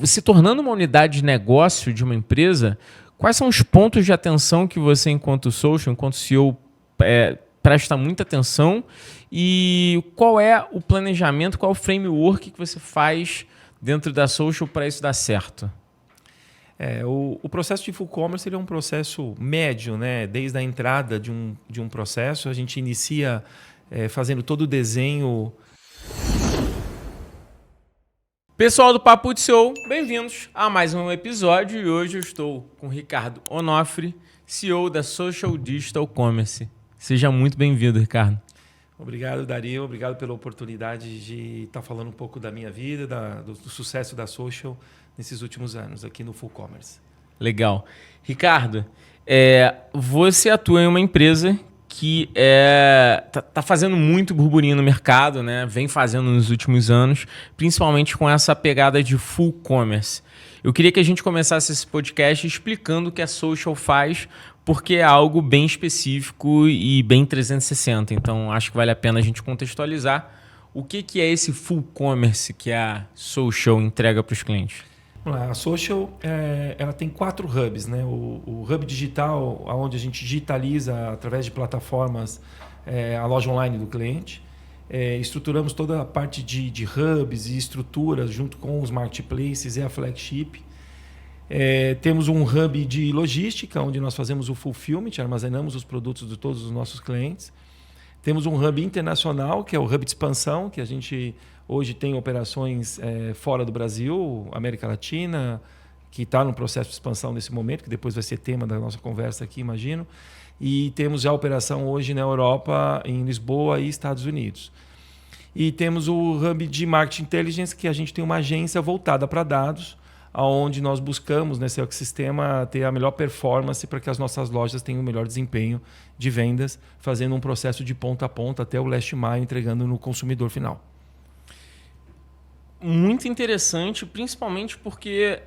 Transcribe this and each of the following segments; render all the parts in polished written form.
Se tornando uma unidade de negócio de uma empresa, quais são os pontos de atenção que você, enquanto social, enquanto CEO, presta muita atenção? E qual é o planejamento, qual é o framework que você faz dentro da social para isso dar certo? O processo de full commerce ele é um processo médio, né? Desde a entrada de um processo, a gente inicia fazendo todo o desenho. Pessoal do Papo de CEO, bem-vindos a mais um episódio e hoje eu estou com o Ricardo Onofre, CEO da Social Digital Commerce. Seja muito bem-vindo, Ricardo. Obrigado, Dario. Obrigado pela oportunidade de estar falando um pouco da minha vida, do sucesso da Social nesses últimos anos aqui no Full Commerce. Legal. Ricardo, você atua em uma empresa que tá fazendo muito burburinho no mercado, né? Vem fazendo nos últimos anos, principalmente com essa pegada de full commerce. Eu queria que a gente começasse esse podcast explicando o que a Social faz, porque é algo bem específico e bem 360. Então, acho que vale a pena a gente contextualizar o que é esse full commerce que a Social entrega para os clientes. A Social ela tem 4 hubs, né? O hub digital, onde a gente digitaliza através de plataformas a loja online do cliente. Estruturamos toda a parte de hubs e estruturas junto com os marketplaces e a flagship. Temos um hub de logística, onde nós fazemos o fulfillment, armazenamos os produtos de todos os nossos clientes. Temos um hub internacional, que é o hub de expansão, que a gente hoje tem operações fora do Brasil, América Latina, que está no processo de expansão nesse momento, que depois vai ser tema da nossa conversa aqui, imagino. E temos já operação hoje na Europa, em Lisboa e Estados Unidos. E temos o hub de Market Intelligence, que a gente tem uma agência voltada para dados, onde nós buscamos nesse ecossistema ter a melhor performance para que as nossas lojas tenham o melhor desempenho de vendas, fazendo um processo de ponta a ponta até o last mile, entregando no consumidor final. Muito interessante, principalmente porque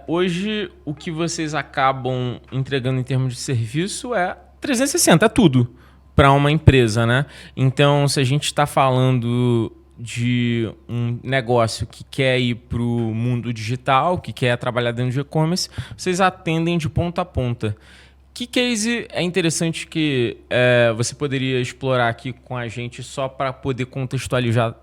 hoje o que vocês acabam entregando em termos de serviço é 360, é tudo para uma empresa, né? Então, se a gente está falando de um negócio que quer ir para o mundo digital, que quer trabalhar dentro de e-commerce, vocês atendem de ponta a ponta. Que case é interessante que você poderia explorar aqui com a gente só para poder contextualizar,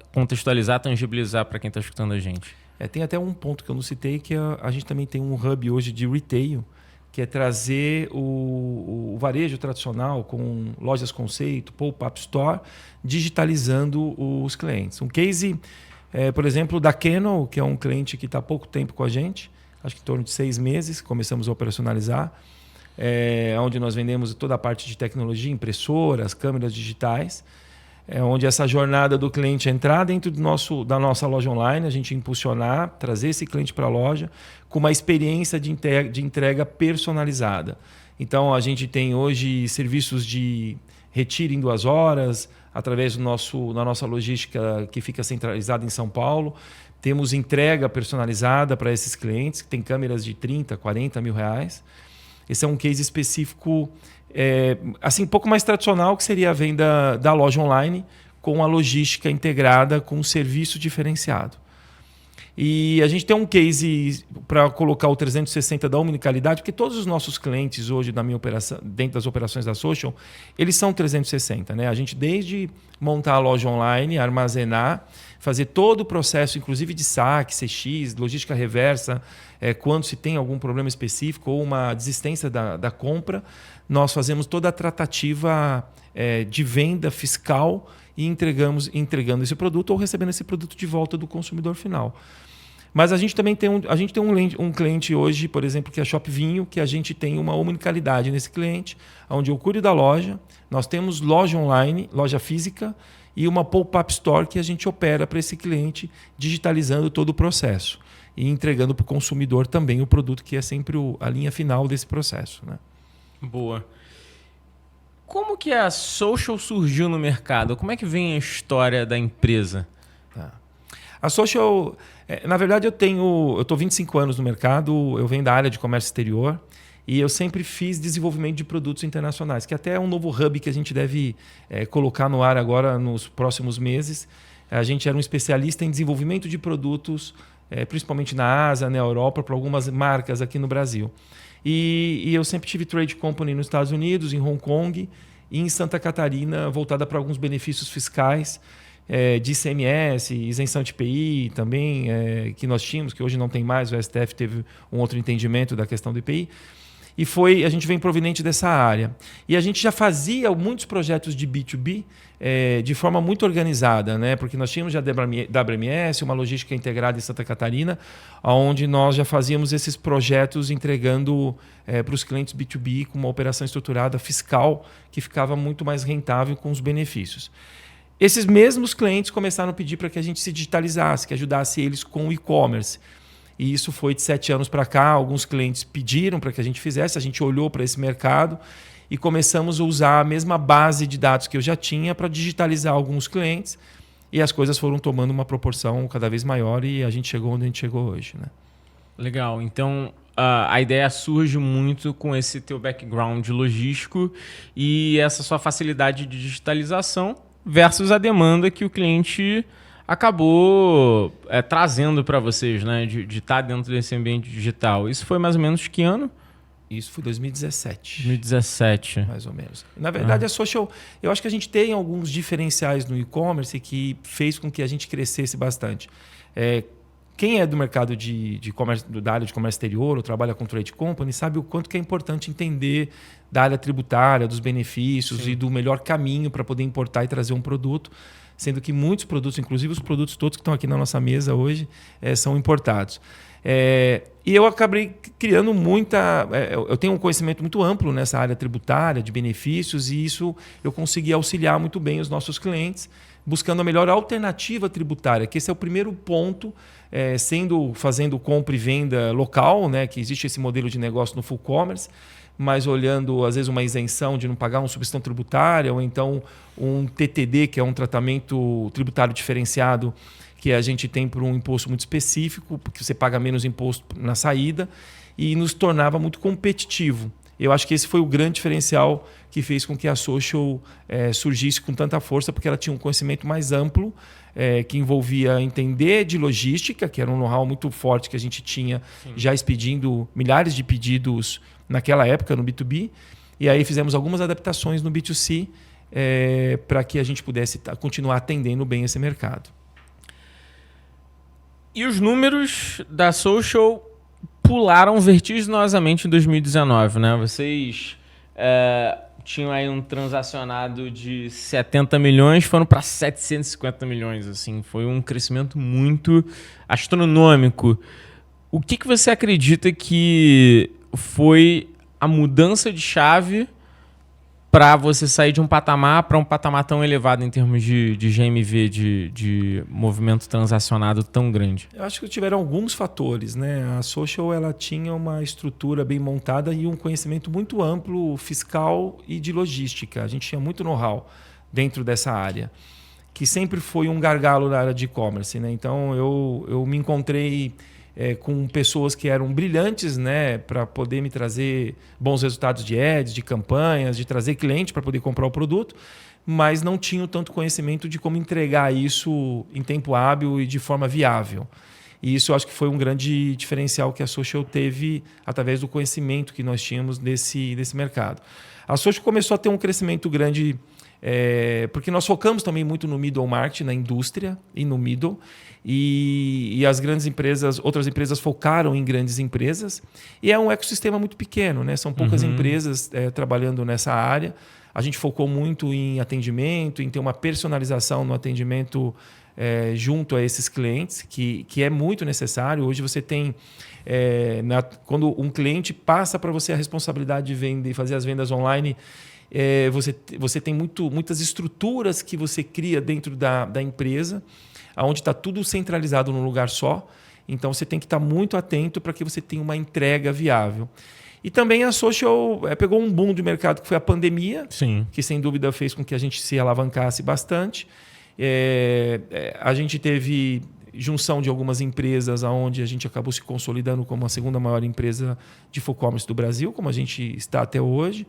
tangibilizar para quem está escutando a gente? Tem até um ponto que eu não citei, que a gente também tem um hub hoje de retail, que é trazer o varejo tradicional com lojas conceito, pop-up store, digitalizando os clientes. Um case, por exemplo, da Canon, que é um cliente que está há pouco tempo com a gente, acho que em torno de 6 meses, começamos a operacionalizar, onde nós vendemos toda a parte de tecnologia, impressoras, câmeras digitais, onde essa jornada do cliente é entrar dentro da nossa loja online, a gente impulsionar, trazer esse cliente para a loja com uma experiência de entrega personalizada. Então, a gente tem hoje serviços de retiro em 2 horas, através da nossa logística que fica centralizada em São Paulo. Temos entrega personalizada para esses clientes, que tem câmeras de 30, 40 mil reais. Esse é um case específico, assim, um pouco mais tradicional, que seria a venda da loja online com a logística integrada com um serviço diferenciado. E a gente tem um case para colocar o 360 da omnicanalidade, porque todos os nossos clientes hoje na minha operação, dentro das operações da Social, eles são 360, né? A gente desde montar a loja online, armazenar, fazer todo o processo, inclusive de saque, CX, logística reversa, quando se tem algum problema específico ou uma desistência da compra, nós fazemos toda a tratativa de venda fiscal e entregando esse produto ou recebendo esse produto de volta do consumidor final. Mas a gente também tem um cliente hoje, por exemplo, que é a Shop Vinho, que a gente tem uma omnicanalidade nesse cliente, onde eu cuido da loja, nós temos loja online, loja física e uma pop-up store que a gente opera para esse cliente, digitalizando todo o processo e entregando para o consumidor também o produto, que é sempre a linha final desse processo, né? Boa. Como que a Social surgiu no mercado? Como é que vem a história da empresa? A Social, na verdade, eu estou 25 anos no mercado, eu venho da área de comércio exterior e eu sempre fiz desenvolvimento de produtos internacionais, que até é um novo hub que a gente deve colocar no ar agora nos próximos meses. A gente era um especialista em desenvolvimento de produtos principalmente na Ásia, na Europa, para algumas marcas aqui no Brasil. E eu sempre tive trade company nos Estados Unidos, em Hong Kong e em Santa Catarina, voltada para alguns benefícios fiscais, de ICMS, isenção de IPI também, que nós tínhamos, que hoje não tem mais, o STF teve um outro entendimento da questão do IPI. E a gente vem proveniente dessa área. E a gente já fazia muitos projetos de B2B de forma muito organizada, né? Porque nós tínhamos já WMS, uma logística integrada em Santa Catarina, onde nós já fazíamos esses projetos entregando para os clientes B2B com uma operação estruturada fiscal que ficava muito mais rentável com os benefícios. Esses mesmos clientes começaram a pedir para que a gente se digitalizasse, que ajudasse eles com o e-commerce. E isso foi de 7 anos para cá. Alguns clientes pediram para que a gente fizesse, a gente olhou para esse mercado e começamos a usar a mesma base de dados que eu já tinha para digitalizar alguns clientes, e as coisas foram tomando uma proporção cada vez maior e a gente chegou onde a gente chegou hoje, né? Legal. Então, a ideia surge muito com esse teu background logístico e essa sua facilidade de digitalização versus a demanda que o cliente acabou trazendo para vocês, né? De estar dentro desse ambiente digital. Isso foi mais ou menos que ano? Isso foi 2017. 2017. Mais ou menos. Na verdade, a Social, eu acho que a gente tem alguns diferenciais no e-commerce que fez com que a gente crescesse bastante. Quem é do mercado de comércio, da área de comércio exterior ou trabalha com trade company, sabe o quanto que é importante entender da área tributária, dos benefícios e do melhor caminho para poder importar e trazer um produto, sendo que muitos produtos, inclusive os produtos todos que estão aqui na nossa mesa hoje, são importados. E eu acabei criando eu tenho um conhecimento muito amplo nessa área tributária, de benefícios, e isso eu consegui auxiliar muito bem os nossos clientes, buscando a melhor alternativa tributária, que esse é o primeiro ponto, fazendo compra e venda local, né, que existe esse modelo de negócio no full commerce, mas olhando, às vezes, uma isenção de não pagar uma substituição tributária, ou então um TTD, que é um tratamento tributário diferenciado, que a gente tem por um imposto muito específico, porque você paga menos imposto na saída, e nos tornava muito competitivo. Eu acho que esse foi o grande diferencial que fez com que a Social surgisse com tanta força, porque ela tinha um conhecimento mais amplo, que envolvia entender de logística, que era um know-how muito forte que a gente tinha, já expedindo milhares de pedidos naquela época no B2B, e aí fizemos algumas adaptações no B2C para que a gente pudesse continuar atendendo bem esse mercado. E os números da Social pularam vertiginosamente em 2019, né? Vocês tinham aí um transacionado de 70 milhões, foram para 750 milhões. Assim, foi um crescimento muito astronômico. O que você acredita que foi a mudança de chave para você sair de um patamar para um patamar tão elevado em termos de GMV, de movimento transacionado tão grande? Eu acho que tiveram alguns fatores, né? A Social, ela tinha uma estrutura bem montada e um conhecimento muito amplo fiscal e de logística. A gente tinha muito know-how dentro dessa área, que sempre foi um gargalo na área de e-commerce, né? Então eu me encontrei com pessoas que eram brilhantes, né, para poder me trazer bons resultados de ads, de campanhas, de trazer cliente para poder comprar o produto, mas não tinham tanto conhecimento de como entregar isso em tempo hábil e de forma viável. E isso eu acho que foi um grande diferencial que a Social teve através do conhecimento que nós tínhamos desse mercado. A Social começou a ter um crescimento grande porque nós focamos também muito no middle market, na indústria e no middle, e as grandes empresas, outras empresas focaram em grandes empresas, e é um ecossistema muito pequeno, né? São poucas empresas trabalhando nessa área. A gente focou muito em atendimento, em ter uma personalização no atendimento junto a esses clientes, que é muito necessário. Hoje você tem, quando um cliente passa para você a responsabilidade de vender e fazer as vendas online, você tem muitas estruturas que você cria dentro da empresa, onde está tudo centralizado num lugar só. Então você tem que estar muito atento para que você tenha uma entrega viável. E também a Social pegou um boom do mercado, que foi a pandemia, que sem dúvida fez com que a gente se alavancasse bastante. A gente teve junção de algumas empresas, onde a gente acabou se consolidando como a segunda maior empresa de full commerce do Brasil, como a gente está até hoje,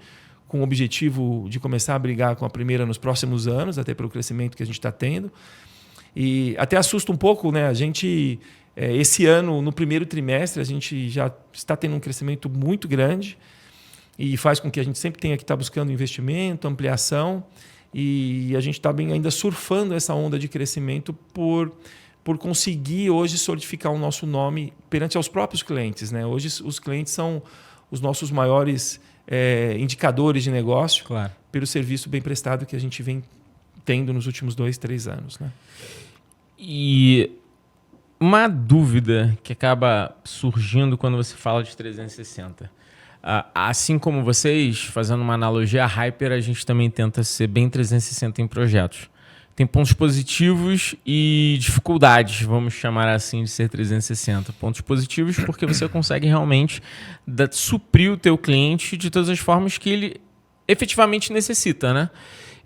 com o objetivo de começar a brigar com a primeira nos próximos anos, até pelo crescimento que a gente está tendo. E até assusta um pouco, né? A gente Esse ano, no primeiro trimestre, a gente já está tendo um crescimento muito grande e faz com que a gente sempre tenha que estar buscando investimento, ampliação, e a gente está ainda surfando essa onda de crescimento por conseguir hoje solidificar o nosso nome perante aos próprios clientes, né? Hoje os clientes são os nossos maiores indicadores de negócio, claro, pelo serviço bem prestado que a gente vem tendo nos últimos 2, 3 anos, né? E uma dúvida que acaba surgindo quando você fala de 360. Assim como vocês, fazendo uma analogia à Hyper, a gente também tenta ser bem 360 em projetos. Tem pontos positivos e dificuldades, vamos chamar assim, de ser 360. Pontos positivos porque você consegue realmente suprir o teu cliente de todas as formas que ele efetivamente necessita, né?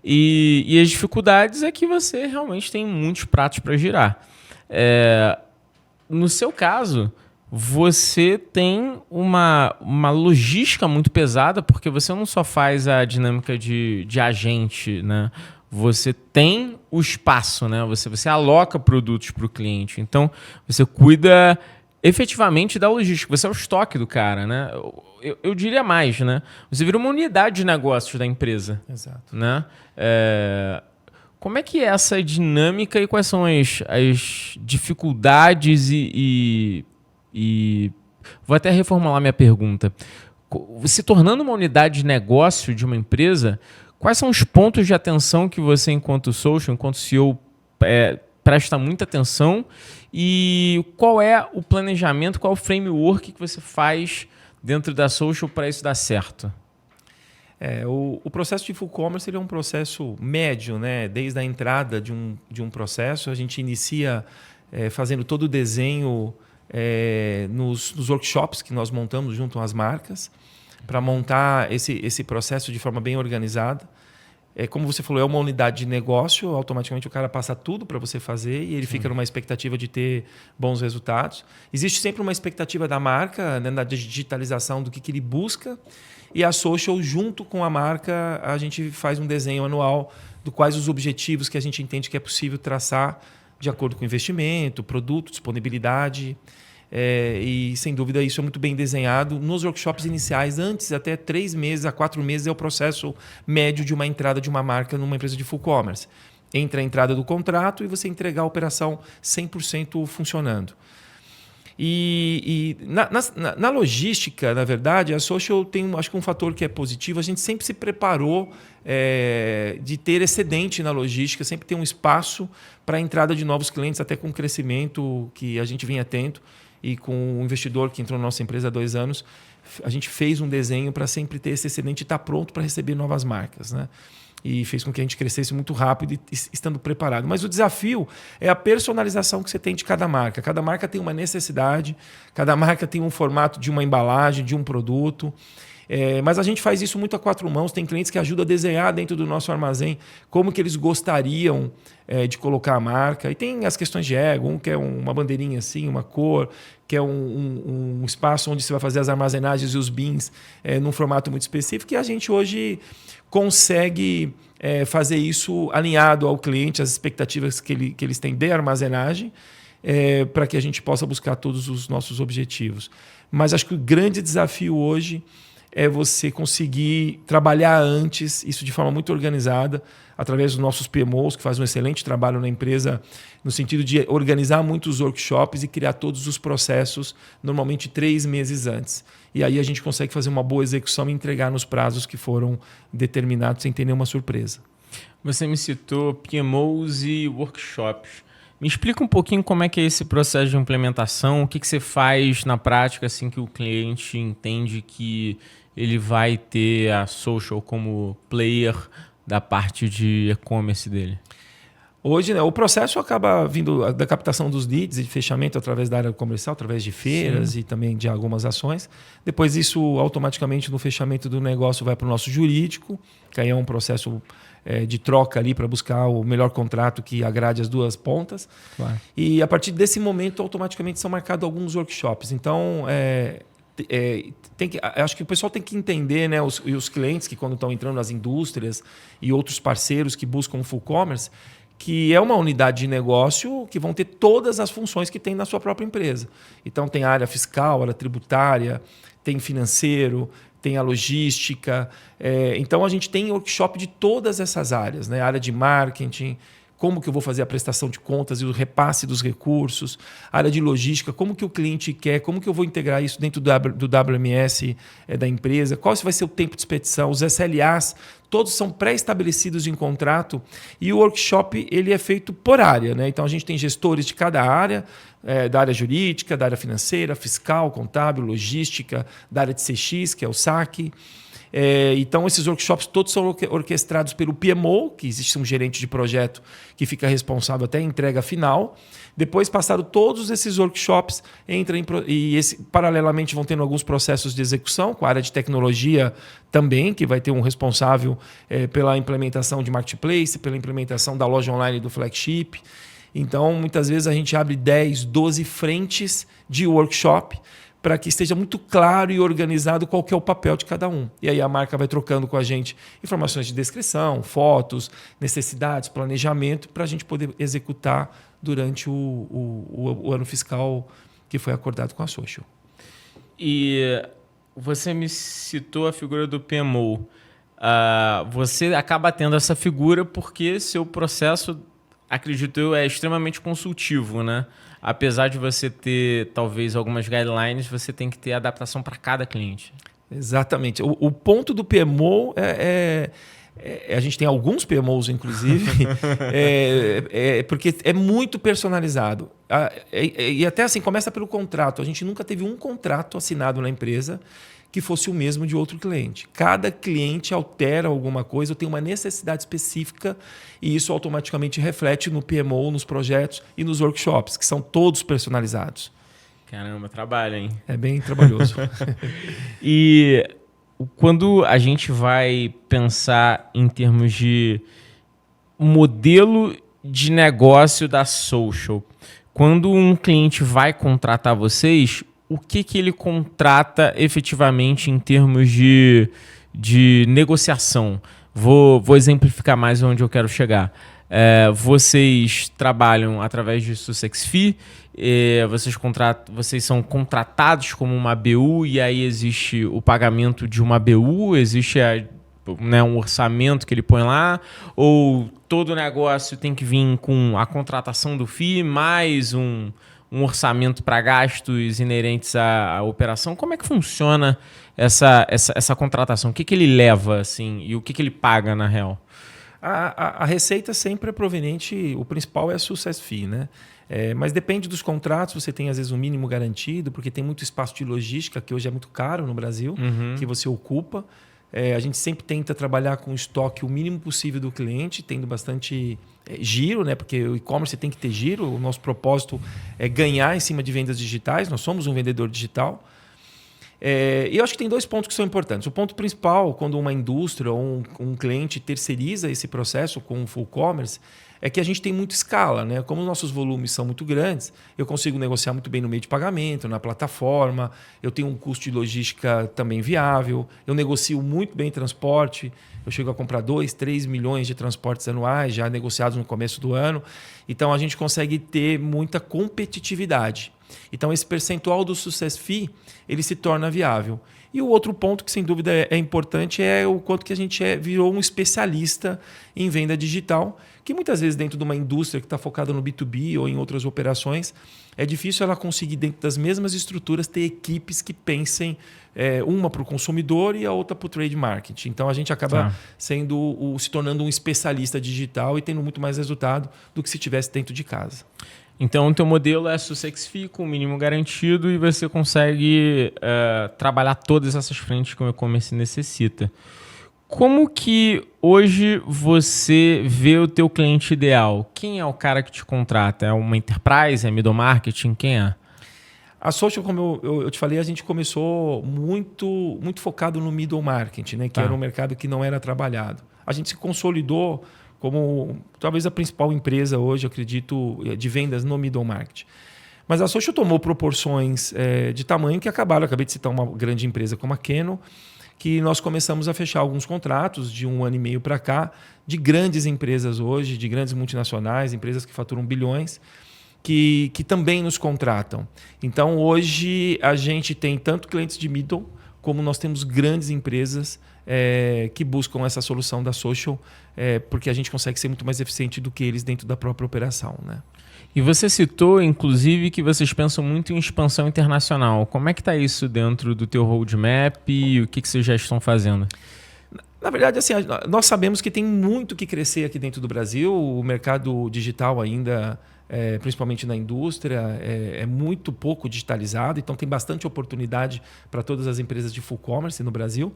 E as dificuldades é que você realmente tem muitos pratos para girar. No seu caso, você tem uma logística muito pesada, porque você não só faz a dinâmica de agente, né? Você tem o espaço, né? Você aloca produtos para o cliente. Então, você cuida efetivamente da logística. Você é o estoque do cara, né? Eu diria mais, né? Você vira uma unidade de negócios da empresa. Exato. Né? Como é que é essa dinâmica e quais são as dificuldades e vou até reformular minha pergunta. Se tornando uma unidade de negócio de uma empresa, quais são os pontos de atenção que você, enquanto social, enquanto CEO, presta muita atenção e qual é o planejamento, qual é o framework que você faz dentro da social para isso dar certo? O processo de full commerce ele é um processo médio, né? Desde a entrada de um processo, a gente inicia fazendo todo o desenho nos workshops que nós montamos junto às marcas para montar esse processo de forma bem organizada. Como você falou, é uma unidade de negócio, automaticamente o cara passa tudo para você fazer e ele fica numa expectativa de ter bons resultados. Existe sempre uma expectativa da marca, né, na digitalização do que ele busca, e a social, junto com a marca, a gente faz um desenho anual do quais os objetivos que a gente entende que é possível traçar de acordo com investimento, produto, disponibilidade. E, sem dúvida, isso é muito bem desenhado nos workshops iniciais. Antes, até 3 meses a 4 meses, é o processo médio de uma entrada de uma marca numa empresa de full commerce. Entra a entrada do contrato e você entregar a operação 100% funcionando. E na logística, na verdade, a social tem, acho que um fator que é positivo. A gente sempre se preparou de ter excedente na logística, sempre ter um espaço para a entrada de novos clientes, até com o crescimento que a gente vinha tendo. E com o investidor que entrou na nossa empresa há 2 anos, a gente fez um desenho para sempre ter esse excedente e estar pronto para receber novas marcas, né? E fez com que a gente crescesse muito rápido e estando preparado. Mas o desafio é a personalização que você tem de cada marca. Cada marca tem uma necessidade, cada marca tem um formato de uma embalagem, de um produto. Mas a gente faz isso muito a 4 mãos. Tem clientes que ajudam a desenhar dentro do nosso armazém como que eles gostariam de colocar a marca. E tem as questões de ego. Um quer uma bandeirinha assim, uma cor, quer um espaço onde você vai fazer as armazenagens e os bins num formato muito específico. E a gente hoje consegue fazer isso alinhado ao cliente, as expectativas que eles têm de armazenagem, para que a gente possa buscar todos os nossos objetivos. Mas acho que o grande desafio hoje é você conseguir trabalhar antes, isso de forma muito organizada, através dos nossos PMOs, que fazem um excelente trabalho na empresa, no sentido de organizar muitos workshops e criar todos os processos, normalmente 3 meses antes. E aí a gente consegue fazer uma boa execução e entregar nos prazos que foram determinados, sem ter nenhuma surpresa. Você me citou PMOs e workshops. Me explica um pouquinho como é que é esse processo de implementação, o que você faz na prática assim que o cliente entende que ele vai ter a social como player da parte de e-commerce dele? Hoje, né, o processo acaba vindo da captação dos leads e de fechamento através da área comercial, através de feiras Sim. E também de algumas ações. Depois isso, automaticamente, no fechamento do negócio, vai para o nosso jurídico, que aí é um processo de troca ali para buscar o melhor contrato que agrade as duas pontas. Claro. E a partir desse momento, automaticamente são marcados alguns workshops. Então, acho que o pessoal tem que entender, né, os clientes que quando estão entrando nas indústrias e outros parceiros que buscam full commerce, que é uma unidade de negócio que vão ter todas as funções que tem na sua própria empresa. Então tem a área fiscal, a área tributária, tem financeiro, tem a logística. Então a gente tem workshop de todas essas áreas, né? A área de marketing, como que eu vou fazer a prestação de contas e o repasse dos recursos, a área de logística, como que o cliente quer, como que eu vou integrar isso dentro do WMS da empresa, qual vai ser o tempo de expedição, os SLAs, todos são pré-estabelecidos em contrato e o workshop ele é feito por área, né? Então a gente tem gestores de cada área, da área jurídica, da área financeira, fiscal, contábil, logística, da área de CX, que é o saque. Então, esses workshops todos são orquestrados pelo PMO, que existe um gerente de projeto que fica responsável até a entrega final. Depois, passado todos esses workshops, paralelamente vão tendo alguns processos de execução, com a área de tecnologia também, que vai ter um responsável pela implementação de marketplace, pela implementação da loja online do flagship. Então, muitas vezes a gente abre 10, 12 frentes de workshop para que esteja muito claro e organizado qual que é o papel de cada um. E aí a marca vai trocando com a gente informações de descrição, fotos, necessidades, planejamento, para a gente poder executar durante o ano fiscal que foi acordado com a Social. E você me citou a figura do PMO. Você acaba tendo essa figura porque seu processo, acredito eu, é extremamente consultivo, né? Apesar de você ter, talvez, algumas guidelines, você tem que ter adaptação para cada cliente. Exatamente. O ponto do PMO a gente tem alguns PMOs, inclusive, porque é muito personalizado. E até assim, começa pelo contrato. A gente nunca teve um contrato assinado na empresa que fosse o mesmo de outro cliente. Cada cliente altera alguma coisa, ou tem uma necessidade específica, e isso automaticamente reflete no PMO, nos projetos e nos workshops, que são todos personalizados. Caramba, trabalho, hein? É bem trabalhoso. E quando a gente vai pensar em termos de modelo de negócio da Social, quando um cliente vai contratar vocês, o que ele contrata efetivamente em termos de negociação? Vou exemplificar mais onde eu quero chegar. Vocês trabalham através de Sussex Fee, vocês são contratados como uma BU e aí existe o pagamento de uma BU, existe um orçamento que ele põe lá, ou todo negócio tem que vir com a contratação do FII mais um orçamento para gastos inerentes à operação? Como é que funciona essa contratação? O que ele leva assim, e o que ele paga na real? A receita sempre é proveniente, o principal é a Success Fee, né? Mas depende dos contratos, você tem às vezes um mínimo garantido, porque tem muito espaço de logística, que hoje é muito caro no Brasil, que você ocupa. A gente sempre tenta trabalhar com o estoque o mínimo possível do cliente, tendo bastante giro, né? Porque o e-commerce tem que ter giro. O nosso propósito é ganhar em cima de vendas digitais. Nós somos um vendedor digital. E eu acho que tem 2 pontos que são importantes. O ponto principal, quando uma indústria ou um cliente terceiriza esse processo com o full commerce, é que a gente tem muita escala, né? Como os nossos volumes são muito grandes, eu consigo negociar muito bem no meio de pagamento, na plataforma, eu tenho um custo de logística também viável, eu negocio muito bem transporte, eu chego a comprar 2, 3 milhões de transportes anuais, já negociados no começo do ano. Então, a gente consegue ter muita competitividade. Então, esse percentual do Success Fee, ele se torna viável. E o outro ponto que, sem dúvida, é importante é o quanto que a gente virou um especialista em venda digital, que muitas vezes dentro de uma indústria que está focada no B2B ou em outras operações, é difícil ela conseguir, dentro das mesmas estruturas, ter equipes que pensem uma para o consumidor e a outra para o trade marketing. Então, a gente acaba se tornando um especialista digital e tendo muito mais resultado do que se tivesse dentro de casa. Então, o teu modelo é Sussex Fee com o mínimo garantido e você consegue trabalhar todas essas frentes que o e-commerce necessita. Como que hoje você vê o teu cliente ideal? Quem é o cara que te contrata? É uma enterprise? É middle marketing? Quem é? A Social, como eu te falei, a gente começou muito focado no middle marketing, né? Que era um mercado que não era trabalhado. A gente se consolidou como talvez a principal empresa hoje, acredito, de vendas no middle market. Mas a Social tomou proporções de tamanho que acabaram. Eu acabei de citar uma grande empresa como a Canon, que nós começamos a fechar alguns contratos de 1 ano e meio para cá, de grandes empresas hoje, de grandes multinacionais, empresas que faturam bilhões, que também nos contratam. Então, hoje, a gente tem tanto clientes de middle, como nós temos grandes empresas que buscam essa solução da social, porque a gente consegue ser muito mais eficiente do que eles dentro da própria operação, né? E você citou, inclusive, que vocês pensam muito em expansão internacional. Como é que está isso dentro do teu roadmap e o que vocês já estão fazendo? Na verdade, assim, nós sabemos que tem muito que crescer aqui dentro do Brasil. O mercado digital ainda, principalmente na indústria, é muito pouco digitalizado. Então, tem bastante oportunidade para todas as empresas de full commerce no Brasil.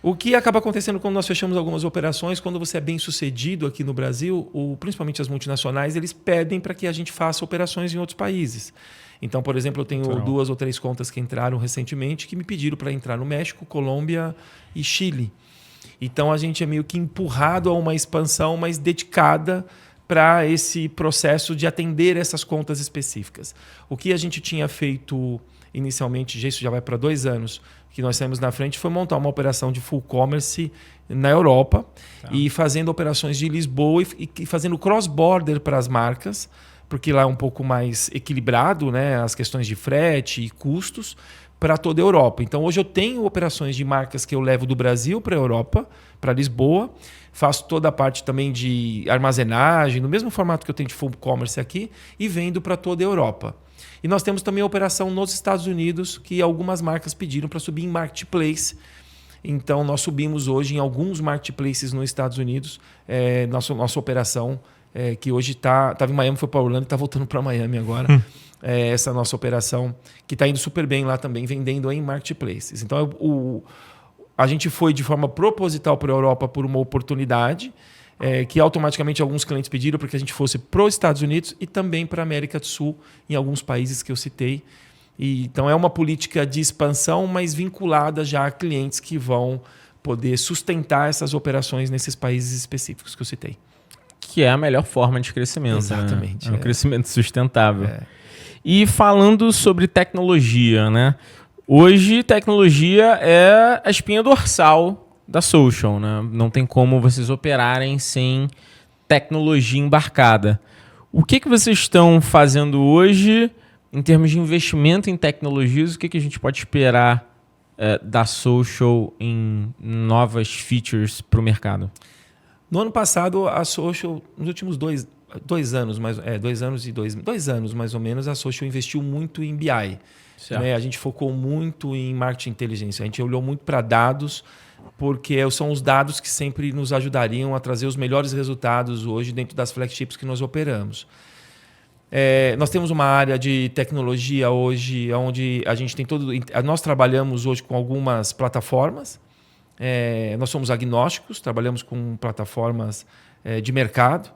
O que acaba acontecendo quando nós fechamos algumas operações, quando você é bem sucedido aqui no Brasil, principalmente as multinacionais, eles pedem para que a gente faça operações em outros países. Então, por exemplo, eu tenho 2 ou 3 contas que entraram recentemente que me pediram para entrar no México, Colômbia e Chile. Então, a gente é meio que empurrado a uma expansão mais dedicada para esse processo de atender essas contas específicas. O que a gente tinha feito inicialmente, isso já vai para 2 anos, que nós saímos na frente, foi montar uma operação de full commerce na Europa e fazendo operações de Lisboa e fazendo cross-border para as marcas, porque lá é um pouco mais equilibrado, né, as questões de frete e custos, para toda a Europa. Então, hoje eu tenho operações de marcas que eu levo do Brasil para a Europa, para Lisboa, faço toda a parte também de armazenagem, no mesmo formato que eu tenho de full commerce aqui, e vendo para toda a Europa. E nós temos também a operação nos Estados Unidos, que algumas marcas pediram para subir em marketplace. Então, nós subimos hoje em alguns marketplaces nos Estados Unidos, nossa operação, que hoje estava em Miami, foi para Orlando e está voltando para Miami agora. Essa nossa operação, que está indo super bem lá também, vendendo em marketplaces. Então, a gente foi de forma proposital para a Europa por uma oportunidade, que automaticamente alguns clientes pediram para que a gente fosse para os Estados Unidos e também para a América do Sul, em alguns países que eu citei. Então, é uma política de expansão, mas vinculada já a clientes que vão poder sustentar essas operações nesses países específicos que eu citei. Que é a melhor forma de crescimento. Exatamente. Né? É um crescimento sustentável. E falando sobre tecnologia, né? Hoje, tecnologia é a espinha dorsal da social, né? Não tem como vocês operarem sem tecnologia embarcada. O que vocês estão fazendo hoje em termos de investimento em tecnologias? O que a gente pode esperar da social em novas features para o mercado? No ano passado, a social, nos últimos 2 anos, 2 anos mais ou menos, a social investiu muito em BI. Né? A gente focou muito em marketing inteligência. A gente olhou muito para dados, porque são os dados que sempre nos ajudariam a trazer os melhores resultados hoje dentro das flagships que nós operamos. Nós temos uma área de tecnologia hoje, onde a gente tem nós trabalhamos hoje com algumas plataformas. Nós somos agnósticos, trabalhamos com plataformas de mercado,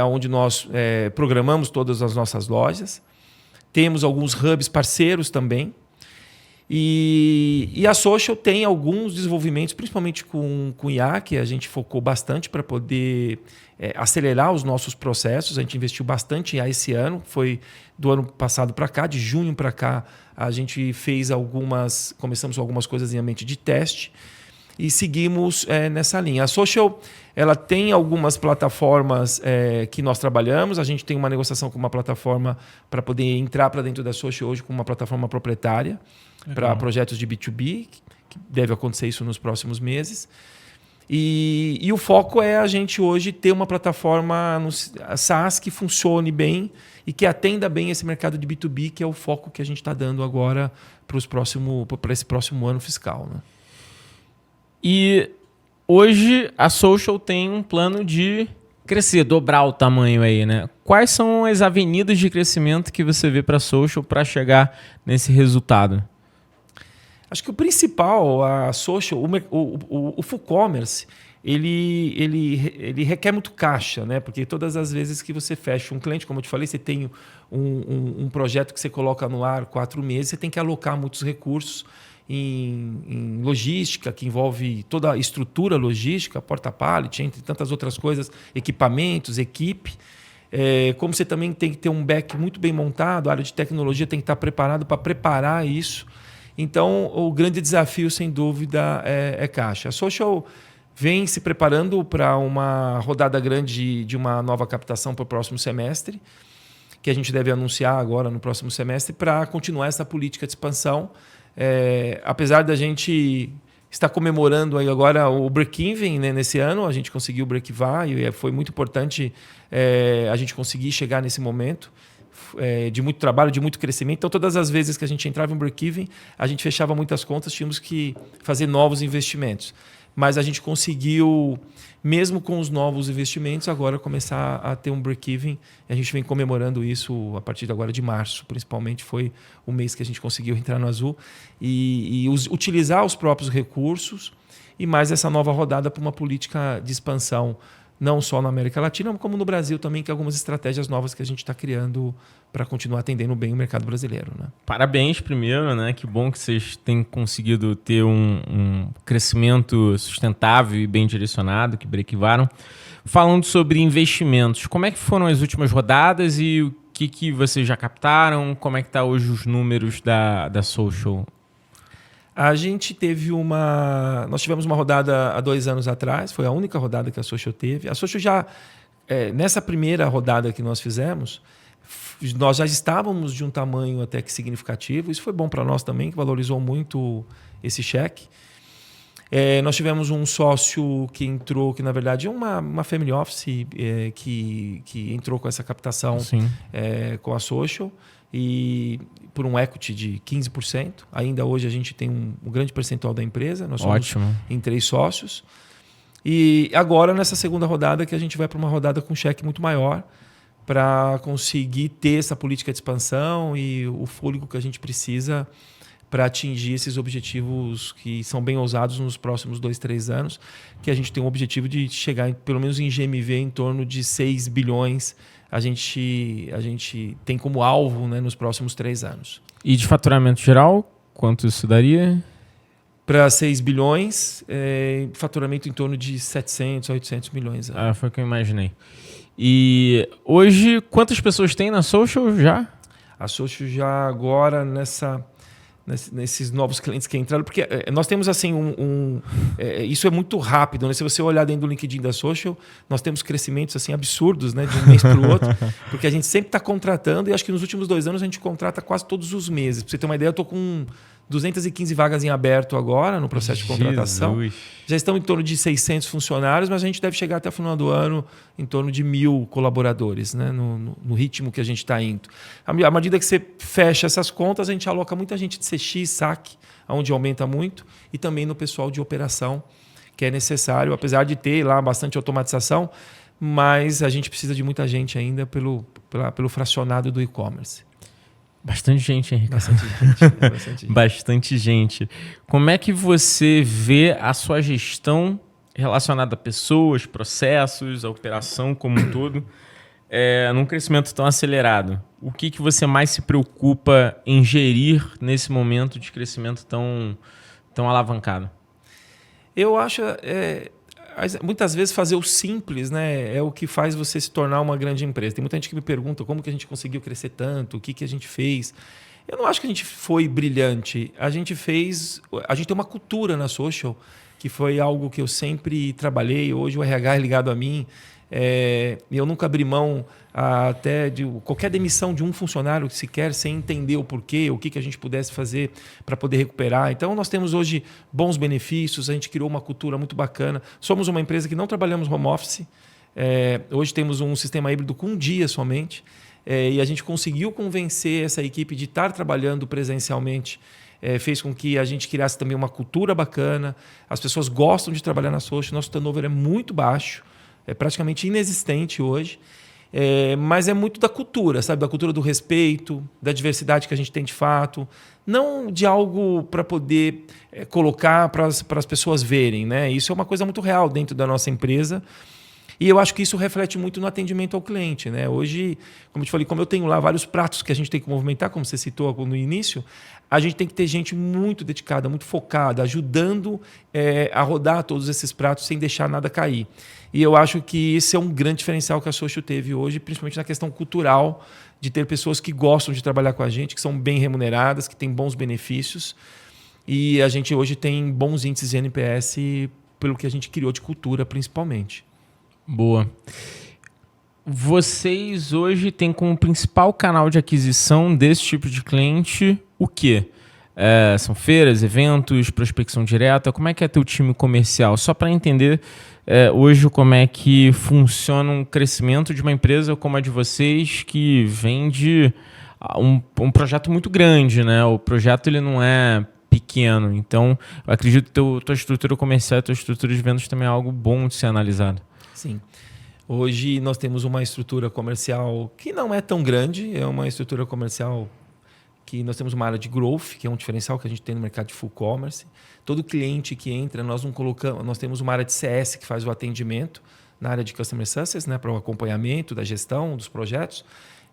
onde nós programamos todas as nossas lojas. Temos alguns hubs parceiros também. E a social tem alguns desenvolvimentos, principalmente com IA, que a gente focou bastante para poder acelerar os nossos processos. A gente investiu bastante em IA esse ano, foi do ano passado para cá, de junho para cá, a gente começamos algumas coisas em ambiente de teste e seguimos nessa linha. A social, ela tem algumas plataformas que nós trabalhamos. A gente tem uma negociação com uma plataforma para poder entrar para dentro da social hoje com uma plataforma proprietária para projetos de B2B, que deve acontecer isso nos próximos meses. E o foco é a gente hoje ter uma plataforma SaaS que funcione bem e que atenda bem esse mercado de B2B, que é o foco que a gente está dando agora para esse próximo ano fiscal, né? E hoje a social tem um plano de crescer, dobrar o tamanho aí, né? Quais são as avenidas de crescimento que você vê para a social para chegar nesse resultado? Acho que o principal, a social, o full commerce, ele requer muito caixa, né? Porque todas as vezes que você fecha um cliente, como eu te falei, você tem um projeto que você coloca no ar 4 meses, você tem que alocar muitos recursos em logística, que envolve toda a estrutura logística, porta-pallet, entre tantas outras coisas, equipamentos, equipe. Como você também tem que ter um back muito bem montado, a área de tecnologia tem que estar preparado para preparar isso. Então, o grande desafio, sem dúvida, é caixa. A Social vem se preparando para uma rodada grande de uma nova captação para o próximo semestre, que a gente deve anunciar agora no próximo semestre, para continuar essa política de expansão. Apesar da gente estar comemorando aí agora o break-even, né, nesse ano, a gente conseguiu o break-even e foi muito importante a gente conseguir chegar nesse momento de muito trabalho, de muito crescimento. Então, todas as vezes que a gente entrava em break-even, a gente fechava muitas contas, tínhamos que fazer novos investimentos. Mas a gente conseguiu, mesmo com os novos investimentos, agora começar a ter um break-even. A gente vem comemorando isso a partir de agora de março, principalmente. Foi o mês que a gente conseguiu entrar no azul e utilizar os próprios recursos e mais essa nova rodada para uma política de expansão, não só na América Latina, como no Brasil também, que é algumas estratégias novas que a gente está criando para continuar atendendo bem o mercado brasileiro, né? Parabéns primeiro, né? Que bom que vocês têm conseguido ter um crescimento sustentável e bem direcionado, que brequivaram. Falando sobre investimentos, como é que foram as últimas rodadas e o que vocês já captaram? Como é que está hoje os números da Social? A gente teve nós tivemos uma rodada há 2 anos atrás, foi a única rodada que a Social teve. A Social já, nessa primeira rodada que nós fizemos, nós já estávamos de um tamanho até que significativo. Isso foi bom para nós também, que valorizou muito esse cheque. Nós tivemos um sócio que entrou, que na verdade é uma family office que entrou com essa captação com a Social, e por um equity de 15%. Ainda hoje a gente tem um grande percentual da empresa. Nós somos em 3 sócios. E agora, nessa segunda rodada, que a gente vai para uma rodada com cheque muito maior para conseguir ter essa política de expansão e o fôlego que a gente precisa para atingir esses objetivos que são bem ousados nos próximos 2, 3 anos, que a gente tem um objetivo de chegar, pelo menos em GMV, em torno de 6 bilhões. A gente tem como alvo, né, nos próximos 3 anos. E de faturamento geral, quanto isso daria? Para 6 bilhões, faturamento em torno de 700, 800 milhões. Foi o que eu imaginei. E hoje, quantas pessoas tem na Social já? A Social já agora, nesses novos clientes que entraram, porque nós temos assim isso é muito rápido, né? Se você olhar dentro do LinkedIn da Social, nós temos crescimentos assim absurdos, né, de um mês para o outro, porque a gente sempre está contratando, e acho que nos últimos 2 anos a gente contrata quase todos os meses. Para você ter uma ideia, eu estou com 215 vagas em aberto agora no processo de contratação. Jesus. Já estão em torno de 600 funcionários, mas a gente deve chegar até o final do ano em torno de 1.000 colaboradores, né? No ritmo que a gente está indo. À medida que você fecha essas contas, a gente aloca muita gente de CX, SAC, onde aumenta muito, e também no pessoal de operação, que é necessário, apesar de ter lá bastante automatização, mas a gente precisa de muita gente ainda pelo fracionado do e-commerce. Bastante gente, hein, Ricardo? Bastante gente. Bastante gente. Como é que você vê a sua gestão relacionada a pessoas, processos, a operação como um todo, num crescimento tão acelerado? O que você mais se preocupa em gerir nesse momento de crescimento tão alavancado? Eu acho... muitas vezes fazer o simples, né, é o que faz você se tornar uma grande empresa. Tem muita gente que me pergunta como que a gente conseguiu crescer tanto, o que a gente fez. Eu não acho que a gente foi brilhante. A gente tem uma cultura na Social, que foi algo que eu sempre trabalhei. Hoje o RH é ligado a mim. Eu nunca abri mão até de qualquer demissão de um funcionário sequer sem entender o porquê, o que a gente pudesse fazer para poder recuperar. Então, nós temos hoje bons benefícios, a gente criou uma cultura muito bacana. Somos uma empresa que não trabalhamos home office. Hoje temos um sistema híbrido com 1 dia somente. E a gente conseguiu convencer essa equipe de estar trabalhando presencialmente. Fez com que a gente criasse também uma cultura bacana. As pessoas gostam de trabalhar na Social. Nosso turnover é muito baixo. É praticamente inexistente hoje, mas é muito da cultura, sabe? Da cultura do respeito, da diversidade que a gente tem de fato, não de algo para poder colocar para as pessoas verem, né? Isso é uma coisa muito real dentro da nossa empresa, e eu acho que isso reflete muito no atendimento ao cliente, né? Hoje, como eu te falei, como eu tenho lá vários pratos que a gente tem que movimentar, como você citou no início, a gente tem que ter gente muito dedicada, muito focada, ajudando a rodar todos esses pratos sem deixar nada cair. E eu acho que esse é um grande diferencial que a Social teve hoje, principalmente na questão cultural, de ter pessoas que gostam de trabalhar com a gente, que são bem remuneradas, que têm bons benefícios. E a gente hoje tem bons índices de NPS pelo que a gente criou de cultura, principalmente. Boa. Vocês hoje têm como principal canal de aquisição desse tipo de cliente o quê? São feiras, eventos, prospecção direta? Como é que é teu time comercial? Só para entender hoje como é que funciona um crescimento de uma empresa como a de vocês, que vende um projeto muito grande, né? O projeto ele não é pequeno. Então, eu acredito que tua estrutura comercial e tua estrutura de vendas também é algo bom de ser analisado. Sim. Hoje nós temos uma estrutura comercial que não é tão grande, é uma estrutura comercial que nós temos uma área de growth, que é um diferencial que a gente tem no mercado de full commerce. Todo cliente que entra, nós temos uma área de CS que faz o atendimento na área de customer success, né, para o acompanhamento da gestão dos projetos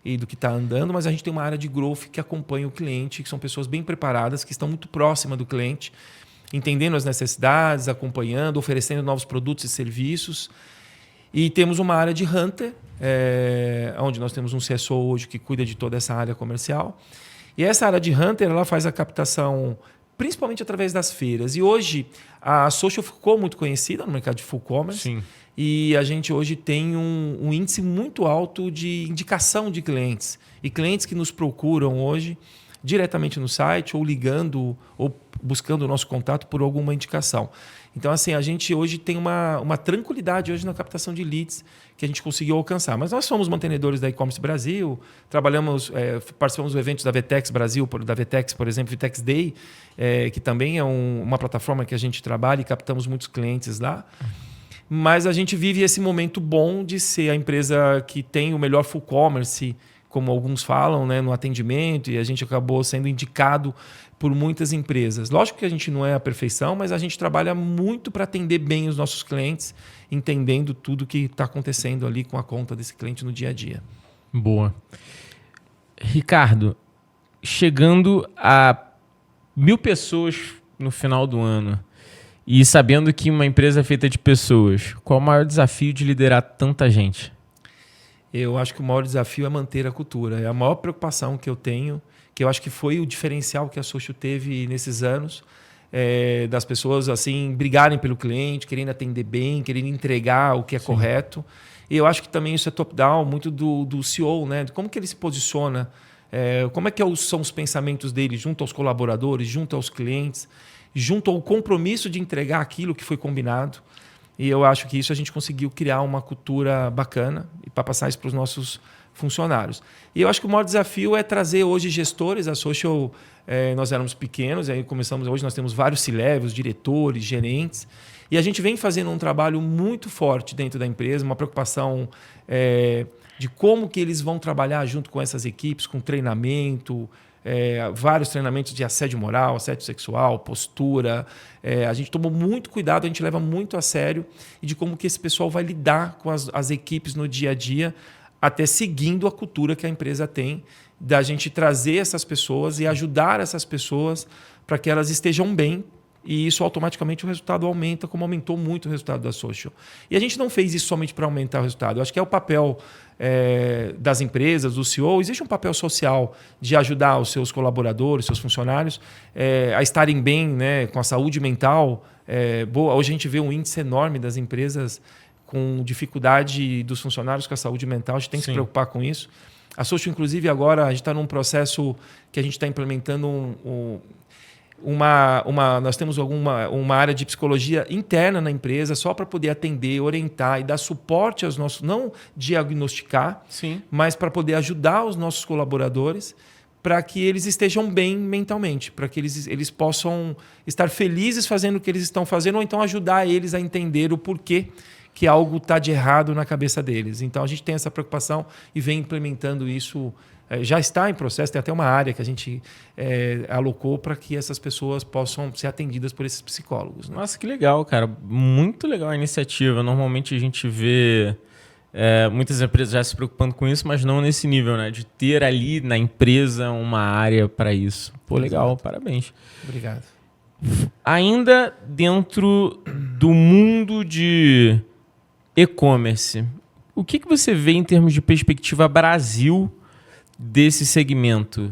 e do que está andando, mas a gente tem uma área de growth que acompanha o cliente, que são pessoas bem preparadas, que estão muito próximas do cliente, entendendo as necessidades, acompanhando, oferecendo novos produtos e serviços. E temos uma área de Hunter, onde nós temos um CSO hoje que cuida de toda essa área comercial. E essa área de Hunter ela faz a captação principalmente através das feiras. E hoje a Social ficou muito conhecida no mercado de full commerce. Sim. E a gente hoje tem um índice muito alto de indicação de clientes. E clientes que nos procuram hoje diretamente no site ou ligando ou buscando o nosso contato por alguma indicação. Então, assim, a gente hoje tem uma tranquilidade hoje na captação de leads que a gente conseguiu alcançar. Mas nós somos mantenedores da E-Commerce Brasil, participamos do evento da Vtex Brasil, da Vtex, por exemplo, Vtex Day, que também é uma plataforma que a gente trabalha e captamos muitos clientes lá. Mas a gente vive esse momento bom de ser a empresa que tem o melhor full commerce, como alguns falam, né, no atendimento, e a gente acabou sendo indicado por muitas empresas. Lógico que a gente não é a perfeição, mas a gente trabalha muito para atender bem os nossos clientes, entendendo tudo que está acontecendo ali com a conta desse cliente no dia a dia. Boa. Ricardo, chegando a 1.000 pessoas no final do ano e sabendo que uma empresa é feita de pessoas, qual o maior desafio de liderar tanta gente? Eu acho que o maior desafio é manter a cultura. É a maior preocupação que eu tenho, que eu acho que foi o diferencial que a Social teve nesses anos, das pessoas assim brigarem pelo cliente, querendo atender bem, querendo entregar o que é Sim. correto. E eu acho que também isso é top-down, muito do CEO, né? De como que ele se posiciona, como é que são os pensamentos dele junto aos colaboradores, junto aos clientes, junto ao compromisso de entregar aquilo que foi combinado. E eu acho que isso a gente conseguiu criar uma cultura bacana e para passar isso para os nossos funcionários. E eu acho que o maior desafio é trazer hoje gestores. A Social, nós éramos pequenos, aí começamos, hoje nós temos vários C-levels, diretores, gerentes, e a gente vem fazendo um trabalho muito forte dentro da empresa, uma preocupação de como que eles vão trabalhar junto com essas equipes, com treinamento, vários treinamentos de assédio moral, assédio sexual, postura. A gente tomou muito cuidado, a gente leva muito a sério e de como que esse pessoal vai lidar com as equipes no dia a dia, até seguindo a cultura que a empresa tem, da gente trazer essas pessoas e ajudar essas pessoas para que elas estejam bem. E isso automaticamente o resultado aumenta, como aumentou muito o resultado da Social. E a gente não fez isso somente para aumentar o resultado. Eu acho que é o papel das empresas, do CEO. Existe um papel social de ajudar os seus colaboradores, seus funcionários a estarem bem, né, com a saúde mental boa. Hoje a gente vê um índice enorme das empresas com dificuldade dos funcionários com a saúde mental. A gente tem que se preocupar com isso. A Social, inclusive, agora a gente está num processo que a gente está implementando nós temos uma área de psicologia interna na empresa só para poder atender, orientar e dar suporte aos nossos, não diagnosticar, Sim. mas para poder ajudar os nossos colaboradores para que eles estejam bem mentalmente, para que eles possam estar felizes fazendo o que eles estão fazendo, ou então ajudar eles a entender o porquê que algo está de errado na cabeça deles. Então a gente tem essa preocupação e vem implementando isso. Já está em processo, tem até uma área que a gente alocou para que essas pessoas possam ser atendidas por esses psicólogos. Né? Nossa, que legal, cara. Muito legal a iniciativa. Normalmente a gente vê muitas empresas já se preocupando com isso, mas não nesse nível, né? De ter ali na empresa uma área para isso. Pô, legal, Exato. Parabéns. Obrigado. Ainda dentro do mundo de e-commerce, o que você vê em termos de perspectiva Brasil desse segmento,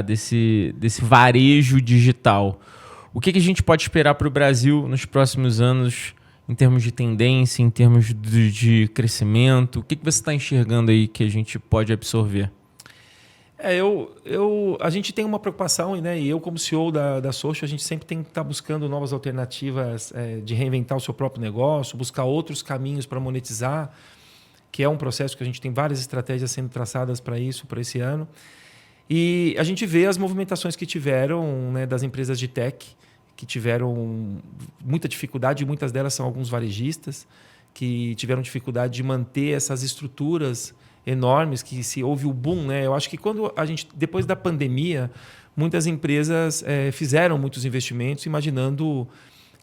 desse varejo digital? O que a gente pode esperar para o Brasil nos próximos anos, em termos de tendência, em termos de crescimento? O que você está enxergando aí que a gente pode absorver? A gente tem uma preocupação, né? E eu, como CEO da Social, a gente sempre tem que estar buscando novas alternativas de reinventar o seu próprio negócio, buscar outros caminhos para monetizar, que é um processo que a gente tem várias estratégias sendo traçadas para isso, para esse ano. E a gente vê as movimentações que tiveram, né, das empresas de tech, que tiveram muita dificuldade, e muitas delas são alguns varejistas, que tiveram dificuldade de manter essas estruturas enormes, que se houve o boom, né? Eu acho que depois da pandemia, muitas empresas fizeram muitos investimentos imaginando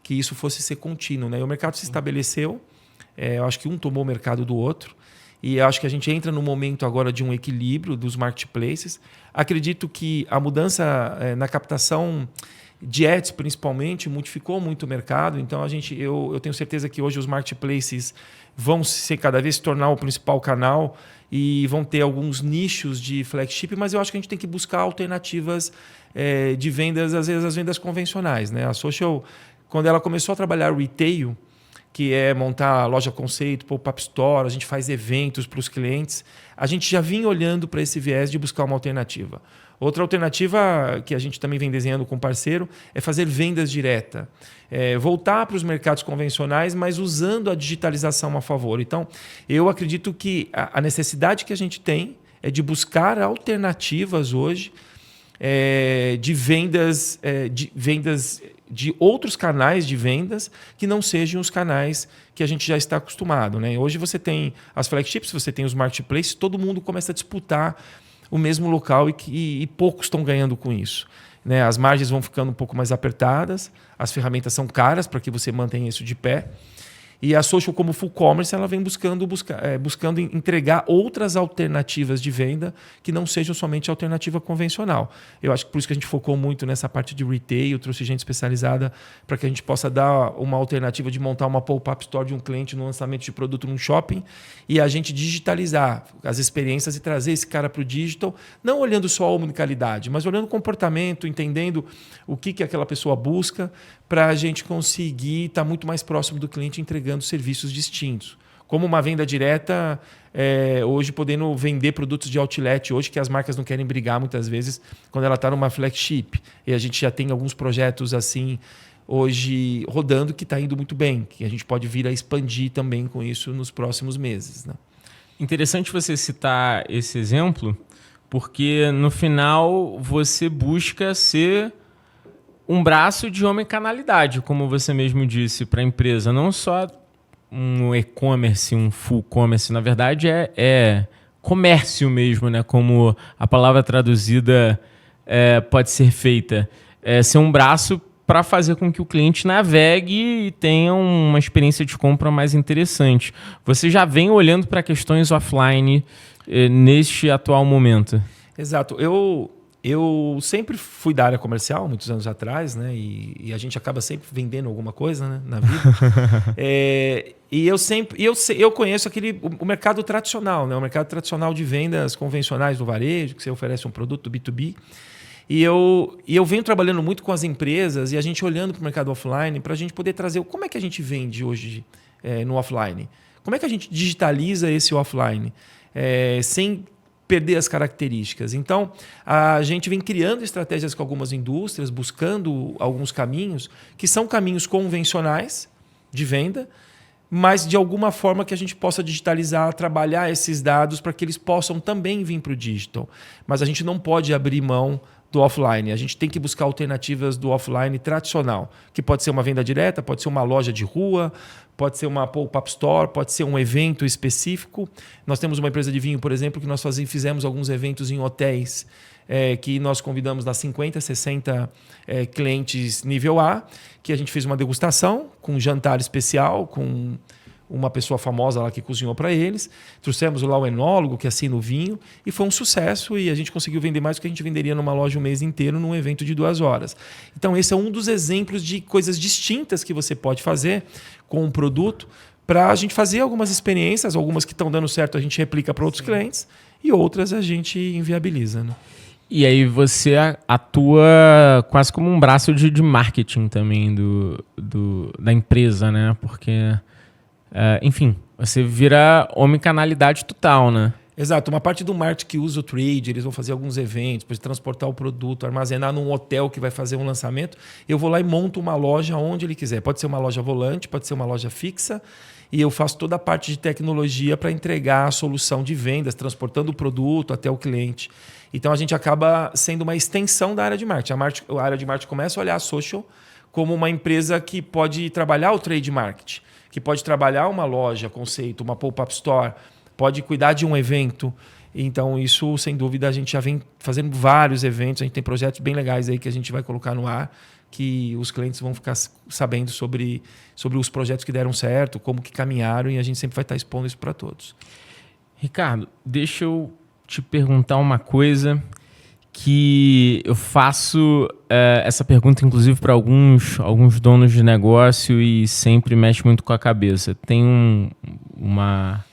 que isso fosse ser contínuo, né? E o mercado se estabeleceu, eu acho que um tomou o mercado do outro, e eu acho que a gente entra no momento agora de um equilíbrio dos marketplaces. Acredito que a mudança na captação de ads, principalmente, modificou muito o mercado. Então, eu tenho certeza que hoje os marketplaces vão cada vez se tornar o principal canal e vão ter alguns nichos de flagship, mas eu acho que a gente tem que buscar alternativas de vendas, às vezes as vendas convencionais, né? A Social, quando ela começou a trabalhar retail, que é montar loja conceito, pop-up store, a gente faz eventos para os clientes, a gente já vinha olhando para esse viés de buscar uma alternativa. Outra alternativa que a gente também vem desenhando com parceiro é fazer vendas direta. Voltar para os mercados convencionais, mas usando a digitalização a favor. Então, eu acredito que a necessidade que a gente tem é de buscar alternativas hoje de vendas de outros canais de vendas que não sejam os canais que a gente já está acostumado, né? Hoje você tem as flagships, você tem os marketplaces, todo mundo começa a disputar o mesmo local e poucos estão ganhando com isso, né? As margens vão ficando um pouco mais apertadas, as ferramentas são caras para que você mantenha isso de pé. E a Social, como full commerce, ela vem buscando entregar outras alternativas de venda que não sejam somente a alternativa convencional. Eu acho que por isso que a gente focou muito nessa parte de retail, trouxe gente especializada para que a gente possa dar uma alternativa de montar uma pop-up store de um cliente no lançamento de produto num shopping e a gente digitalizar as experiências e trazer esse cara para o digital, não olhando só a omnicanalidade, mas olhando o comportamento, entendendo o que aquela pessoa busca, para a gente conseguir estar muito mais próximo do cliente, entregando serviços distintos. Como uma venda direta, hoje podendo vender produtos de outlet, hoje que as marcas não querem brigar muitas vezes quando ela está numa flagship. E a gente já tem alguns projetos assim hoje rodando que está indo muito bem, que a gente pode vir a expandir também com isso nos próximos meses, né? Interessante você citar esse exemplo, porque no final você busca ser um braço de omnicanalidade, como você mesmo disse, para a empresa. Não só um e-commerce, um full commerce. Na verdade, é comércio mesmo, né? Como a palavra traduzida pode ser feita. Ser um braço para fazer com que o cliente navegue e tenha uma experiência de compra mais interessante. Você já vem olhando para questões offline neste atual momento? Exato. Eu sempre fui da área comercial, muitos anos atrás, né? E a gente acaba sempre vendendo alguma coisa, né, na vida. E eu conheço o mercado tradicional, né? O mercado tradicional de vendas convencionais do varejo, que você oferece um produto B2B. E eu venho trabalhando muito com as empresas e a gente olhando para o mercado offline para a gente poder trazer como é que a gente vende hoje no offline. Como é que a gente digitaliza esse offline sem perder as características. Então, a gente vem criando estratégias com algumas indústrias, buscando alguns caminhos que são caminhos convencionais de venda, mas de alguma forma que a gente possa digitalizar, trabalhar esses dados para que eles possam também vir para o digital. Mas a gente não pode abrir mão do offline. A gente tem que buscar alternativas do offline tradicional, que pode ser uma venda direta, pode ser uma loja de rua, pode ser uma pop-up store, pode ser um evento específico. Nós temos uma empresa de vinho, por exemplo, que nós fizemos alguns eventos em hotéis que nós convidamos das 50, 60 clientes nível A, que a gente fez uma degustação com um jantar especial, com uma pessoa famosa lá que cozinhou para eles. Trouxemos lá o enólogo que assina o vinho e foi um sucesso e a gente conseguiu vender mais do que a gente venderia numa loja um mês inteiro num evento de 2 horas. Então esse é um dos exemplos de coisas distintas que você pode fazer com um produto para a gente fazer algumas experiências, algumas que estão dando certo a gente replica para outros clientes e outras a gente inviabiliza, né? E aí você atua quase como um braço de marketing também da empresa, né? Porque, enfim, você vira omnicanalidade total, né? Exato, uma parte do marketing que usa o trade, eles vão fazer alguns eventos, depois transportar o produto, armazenar num hotel que vai fazer um lançamento. Eu vou lá e monto uma loja onde ele quiser. Pode ser uma loja volante, pode ser uma loja fixa. E eu faço toda a parte de tecnologia para entregar a solução de vendas, transportando o produto até o cliente. Então a gente acaba sendo uma extensão da área de marketing. A área de marketing começa a olhar a social como uma empresa que pode trabalhar o trade marketing, que pode trabalhar uma loja, conceito, uma pop-up store, pode cuidar de um evento. Então, isso, sem dúvida, a gente já vem fazendo vários eventos. A gente tem projetos bem legais aí que a gente vai colocar no ar, que os clientes vão ficar sabendo sobre os projetos que deram certo, como que caminharam, e a gente sempre vai estar expondo isso para todos. Ricardo, deixa eu te perguntar uma coisa que eu faço essa pergunta, inclusive, para alguns donos de negócio e sempre mexe muito com a cabeça. Tem uma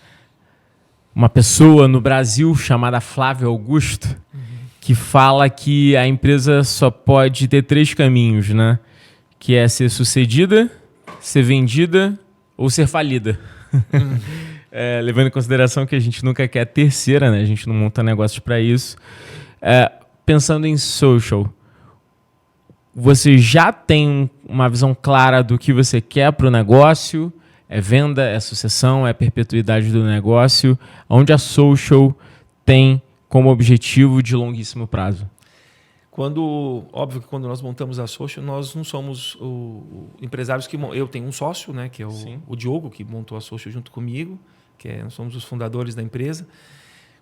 pessoa no Brasil chamada Flávio Augusto, que fala que a empresa só pode ter 3 caminhos, né? Que é ser sucedida, ser vendida ou ser falida. Levando em consideração que a gente nunca quer a terceira, né? A gente não monta negócios para isso. Pensando em social, você já tem uma visão clara do que você quer para o negócio? É venda, é sucessão, é perpetuidade do negócio, onde a social tem como objetivo de longuíssimo prazo? Óbvio que quando nós montamos a social, nós não somos empresários que... Eu tenho um sócio, né, que é o Diogo, que montou a social junto comigo, nós somos os fundadores da empresa.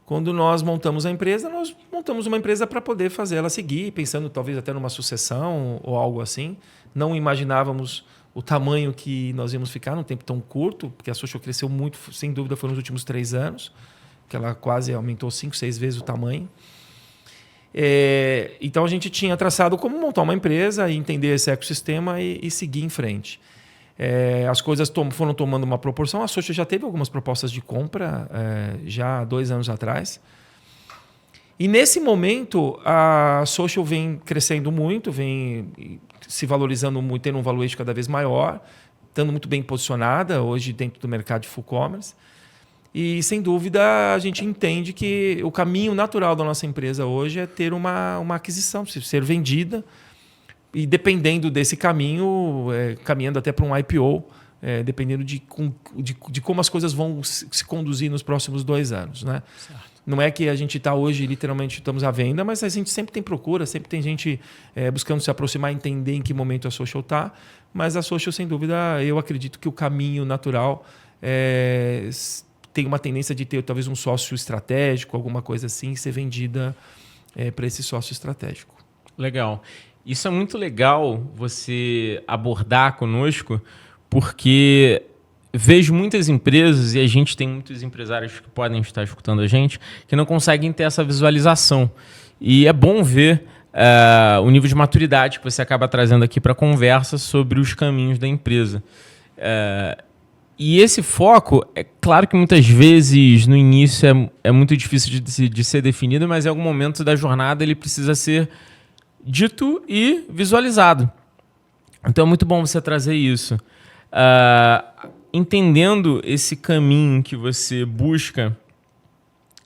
Quando nós montamos a empresa, nós montamos uma empresa para poder fazer ela seguir, pensando talvez até numa sucessão ou algo assim. Não imaginávamos o tamanho que nós íamos ficar num tempo tão curto, porque a social cresceu muito, sem dúvida, foi nos últimos 3 anos, que ela quase aumentou 5, 6 vezes o tamanho. Então a gente tinha traçado como montar uma empresa e entender esse ecossistema e seguir em frente. As coisas foram tomando uma proporção. A social já teve algumas propostas de compra já há 2 anos atrás. E nesse momento a social vem crescendo muito, vem se valorizando muito, tendo um valuation cada vez maior, estando muito bem posicionada hoje dentro do mercado de full commerce. E, sem dúvida, a gente entende que o caminho natural da nossa empresa hoje é ter uma aquisição, ser vendida, e dependendo desse caminho, caminhando até para um IPO, dependendo de como as coisas vão se conduzir nos próximos 2 anos. Né? Não é que a gente está hoje, literalmente, estamos à venda, mas a gente sempre tem procura, sempre tem gente buscando se aproximar, entender em que momento a social está. Mas a social, sem dúvida, eu acredito que o caminho natural tem uma tendência de ter talvez um sócio estratégico, alguma coisa assim, e ser vendida para esse sócio estratégico. Legal. Isso é muito legal você abordar conosco, porque vejo muitas empresas, e a gente tem muitos empresários que podem estar escutando a gente, que não conseguem ter essa visualização. E é bom ver o nível de maturidade que você acaba trazendo aqui para a conversa sobre os caminhos da empresa. E esse foco, é claro que muitas vezes no início é muito difícil de ser definido, mas em algum momento da jornada ele precisa ser dito e visualizado. Então é muito bom você trazer isso. Entendendo esse caminho que você busca,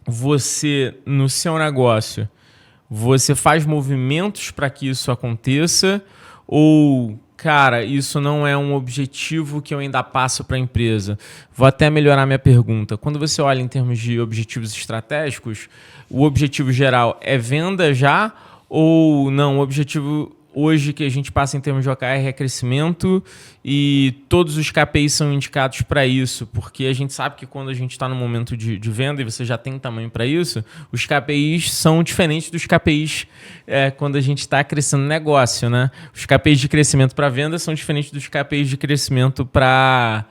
você, no seu negócio, você faz movimentos para que isso aconteça ou... Cara, isso não é um objetivo que eu ainda passo para a empresa. Vou até melhorar minha pergunta. Quando você olha em termos de objetivos estratégicos, o objetivo geral é venda já ou não? O objetivo hoje que a gente passa em termos de OKR é crescimento e todos os KPIs são indicados para isso, porque a gente sabe que quando a gente está no momento de venda e você já tem tamanho para isso, os KPIs são diferentes dos KPIs quando a gente está crescendo negócio, né? Os KPIs de crescimento para venda são diferentes dos KPIs de crescimento para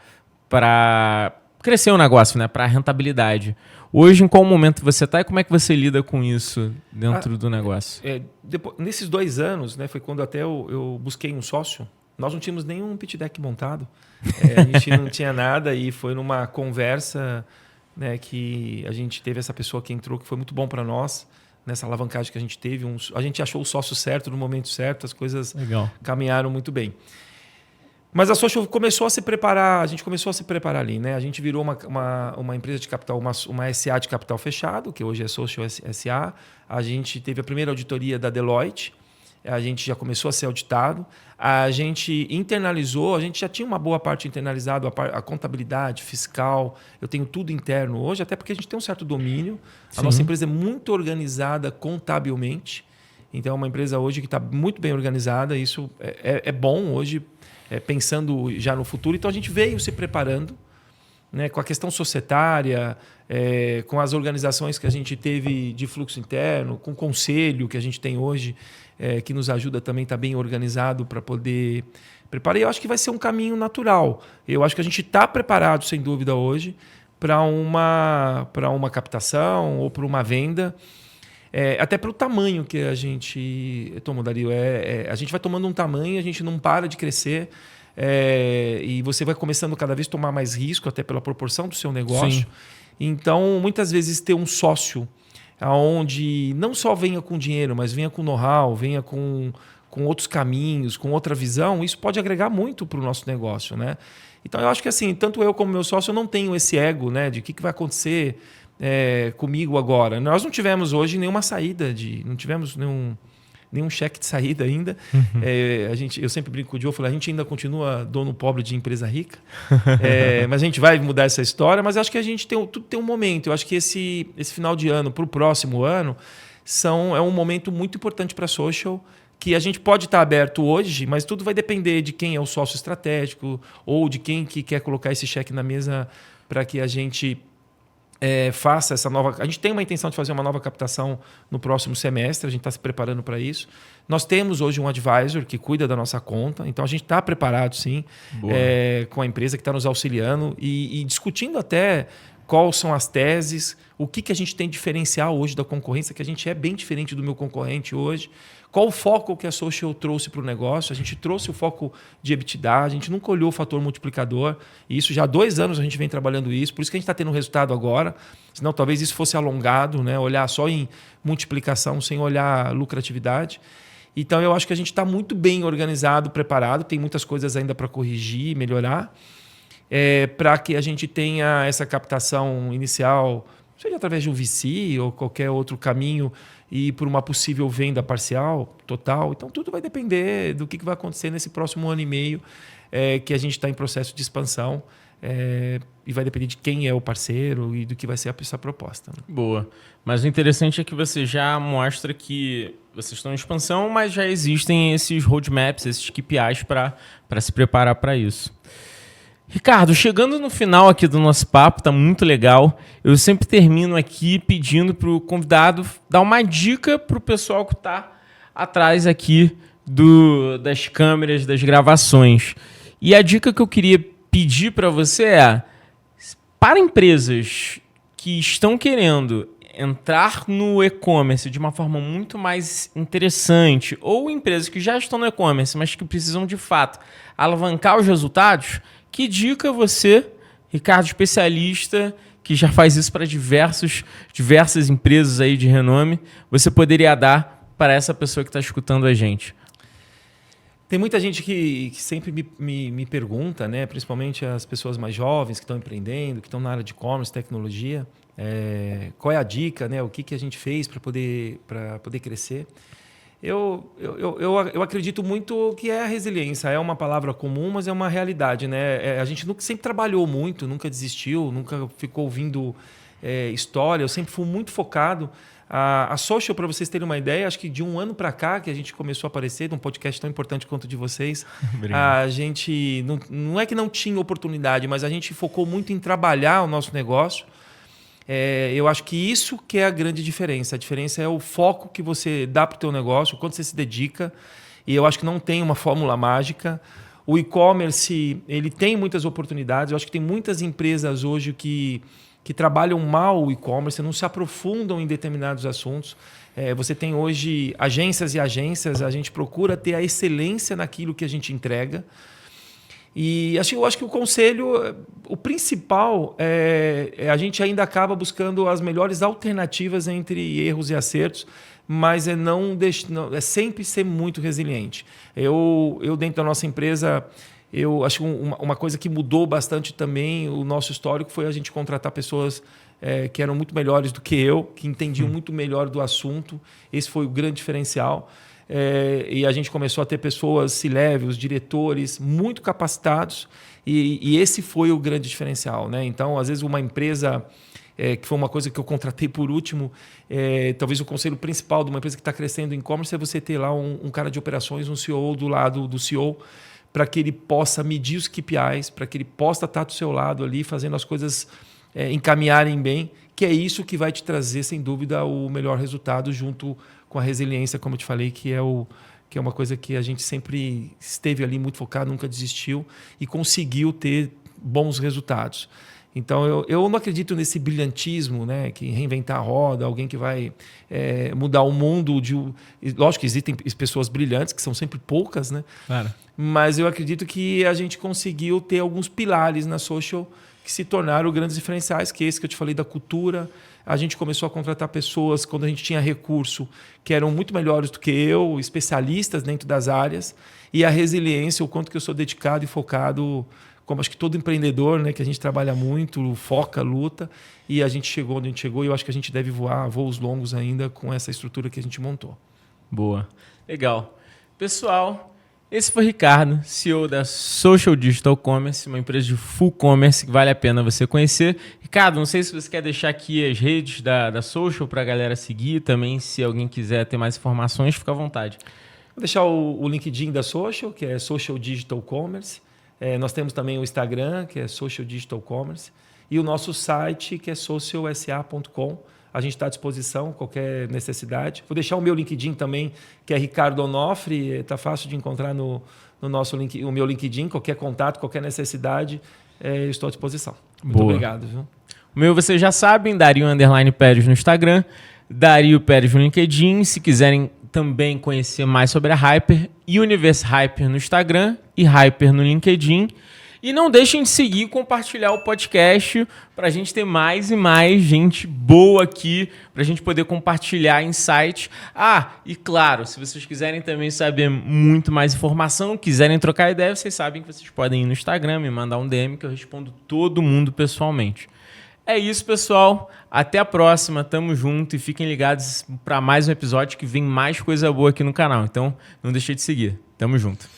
crescer o negócio, né? Para rentabilidade. Hoje, em qual momento você está e como é que você lida com isso dentro do negócio? Nesses 2 anos, né, foi quando até eu busquei um sócio. Nós não tínhamos nenhum pitch deck montado. A gente não tinha nada e foi numa conversa, né, que a gente teve essa pessoa que entrou, que foi muito bom para nós. nessa alavancagem que a gente teve. A gente achou o sócio certo no momento certo, as coisas caminharam muito bem. Mas a Social começou a se preparar, a gente começou a se preparar ali, né? A gente virou uma empresa de capital, uma SA de capital fechado, que hoje é Social SA. A gente teve a primeira auditoria da Deloitte, a gente já começou a ser auditado. A gente internalizou, a gente já tinha uma boa parte internalizada, a contabilidade, fiscal. Eu tenho tudo interno hoje, até porque a gente tem um certo domínio. A nossa empresa é muito organizada contabilmente. Então, é uma empresa hoje que está muito bem organizada. Isso é bom hoje, pensando já no futuro. Então, a gente veio se preparando, né, com a questão societária, com as organizações que a gente teve de fluxo interno, com o conselho que a gente tem hoje, que nos ajuda também a estar bem organizado para poder preparar. E eu acho que vai ser um caminho natural. Eu acho que a gente está preparado, sem dúvida, hoje, para uma captação ou para uma venda. Até pelo tamanho que a gente toma, Dario. A gente vai tomando um tamanho, a gente não para de crescer. E você vai começando cada vez a tomar mais risco, até pela proporção do seu negócio. Sim. Então, muitas vezes, ter um sócio onde não só venha com dinheiro, mas venha com know-how, venha com outros caminhos, com outra visão, isso pode agregar muito para o nosso negócio, né? Então, eu acho que assim, tanto eu como meu sócio, eu não tenho esse ego, né, de o que vai acontecer comigo agora. Nós não tivemos hoje nenhuma saída, não tivemos nenhum cheque de saída ainda. Eu sempre brinco com o Diogo, a gente ainda continua dono pobre de empresa rica, mas a gente vai mudar essa história. Mas acho que a gente tudo tem um momento. Eu acho que esse final de ano para o próximo ano é um momento muito importante para a Social, que a gente pode estar aberto hoje, mas tudo vai depender de quem é o sócio estratégico ou de quem que quer colocar esse cheque na mesa para que a gente faça essa nova... A gente tem uma intenção de fazer uma nova captação no próximo semestre, a gente está se preparando para isso. Nós temos hoje um advisor que cuida da nossa conta, então a gente está preparado, sim, com a empresa que está nos auxiliando e discutindo até quais são as teses, o que a gente tem diferencial hoje da concorrência, que a gente é bem diferente do meu concorrente hoje. Qual o foco que a Social trouxe para o negócio? A gente trouxe o foco de EBITDA, a gente nunca olhou o fator multiplicador. E isso já há 2 anos a gente vem trabalhando isso, por isso que a gente está tendo resultado agora. Senão talvez isso fosse alongado, né? Olhar só em multiplicação sem olhar lucratividade. Então eu acho que a gente está muito bem organizado, preparado, tem muitas coisas ainda para corrigir e melhorar, para que a gente tenha essa captação inicial, seja através de um VC ou qualquer outro caminho, e por uma possível venda parcial, total. Então, tudo vai depender do que vai acontecer nesse próximo ano e meio, que a gente está em processo de expansão, e vai depender de quem é o parceiro e do que vai ser essa proposta. Boa. Mas o interessante é que você já mostra que vocês estão em expansão, mas já existem esses roadmaps, esses KPIs para se preparar para isso. Ricardo, chegando no final aqui do nosso papo, tá muito legal. Eu sempre termino aqui pedindo para o convidado dar uma dica para o pessoal que está atrás aqui das câmeras, das gravações. E a dica que eu queria pedir para você para empresas que estão querendo entrar no e-commerce de uma forma muito mais interessante, ou empresas que já estão no e-commerce, mas que precisam de fato alavancar os resultados, que dica você, Ricardo, especialista, que já faz isso para diversas empresas aí de renome, você poderia dar para essa pessoa que está escutando a gente? Tem muita gente que sempre me pergunta, né, principalmente as pessoas mais jovens que estão empreendendo, que estão na área de e-commerce, tecnologia, qual é a dica, né, o que a gente fez para poder crescer. Eu acredito muito que a resiliência é uma palavra comum, mas é uma realidade, né? A gente sempre trabalhou muito, nunca desistiu, nunca ficou ouvindo história. Eu sempre fui muito focado. A Social, para vocês terem uma ideia, acho que de 1 ano para cá que a gente começou a aparecer, num podcast tão importante quanto o de vocês, a gente não é que não tinha oportunidade, mas a gente focou muito em trabalhar o nosso negócio. Eu acho que isso que é a grande diferença. A diferença é o foco que você dá para o teu negócio, o quanto você se dedica. E eu acho que não tem uma fórmula mágica. O e-commerce, ele tem muitas oportunidades. Eu acho que tem muitas empresas hoje que trabalham mal o e-commerce, não se aprofundam em determinados assuntos. Você tem hoje agências e agências, a gente procura ter a excelência naquilo que a gente entrega. E eu acho que o conselho, o principal a gente ainda acaba buscando as melhores alternativas entre erros e acertos, mas é sempre ser muito resiliente. Eu dentro da nossa empresa, eu acho que uma coisa que mudou bastante também o nosso histórico foi a gente contratar pessoas que eram muito melhores do que eu, que entendiam muito melhor do assunto. Esse foi o grande diferencial. E a gente começou a ter pessoas C-level, diretores muito capacitados, e esse foi o grande diferencial, né? Então, às vezes, uma empresa, que foi uma coisa que eu contratei por último, talvez o conselho principal de uma empresa que está crescendo em e-commerce é você ter lá um cara de operações, um CEO do lado do CEO, para que ele possa medir os KPIs, para que ele possa estar do seu lado ali, fazendo as coisas encaminharem bem, que é isso que vai te trazer, sem dúvida, o melhor resultado junto com a resiliência, como eu te falei, que é uma coisa que a gente sempre esteve ali muito focado, nunca desistiu e conseguiu ter bons resultados. Então, eu não acredito nesse brilhantismo, né, que reinventar a roda, alguém que vai mudar o mundo. Lógico que existem pessoas brilhantes, que são sempre poucas, né? Claro. Mas eu acredito que a gente conseguiu ter alguns pilares na social que se tornaram grandes diferenciais, que é esse que eu te falei da cultura. A gente começou a contratar pessoas, quando a gente tinha recurso, que eram muito melhores do que eu, especialistas dentro das áreas. E a resiliência, o quanto que eu sou dedicado e focado, como acho que todo empreendedor, né, que a gente trabalha muito, foca, luta, e a gente chegou onde a gente chegou, e eu acho que a gente deve voar voos longos ainda com essa estrutura que a gente montou. Boa. Legal. Pessoal, esse foi o Ricardo, CEO da Social Digital Commerce, uma empresa de full commerce que vale a pena você conhecer. Ricardo, não sei se você quer deixar aqui as redes da Social para a galera seguir também. Se alguém quiser ter mais informações, fica à vontade. Vou deixar o LinkedIn da Social, que é Social Digital Commerce. Nós temos também o Instagram, que é Social Digital Commerce. E o nosso site, que é socialsa.com. A gente está à disposição, qualquer necessidade. Vou deixar o meu LinkedIn também, que é Ricardo Onofre. Está fácil de encontrar no nosso o meu LinkedIn. Qualquer contato, qualquer necessidade, eu estou à disposição. Muito obrigado. Viu? O meu vocês já sabem, Dario_Pérez no Instagram, Dario Pérez no LinkedIn. Se quiserem também conhecer mais sobre a Hyper, Universe Hyper no Instagram e Hyper no LinkedIn. E não deixem de seguir e compartilhar o podcast para a gente ter mais e mais gente boa aqui, para a gente poder compartilhar insights. E claro, se vocês quiserem também saber muito mais informação, quiserem trocar ideia, vocês sabem que vocês podem ir no Instagram, me mandar um DM que eu respondo todo mundo pessoalmente. É isso, pessoal. Até a próxima. Tamo junto e fiquem ligados para mais um episódio que vem mais coisa boa aqui no canal. Então, não deixe de seguir. Tamo junto.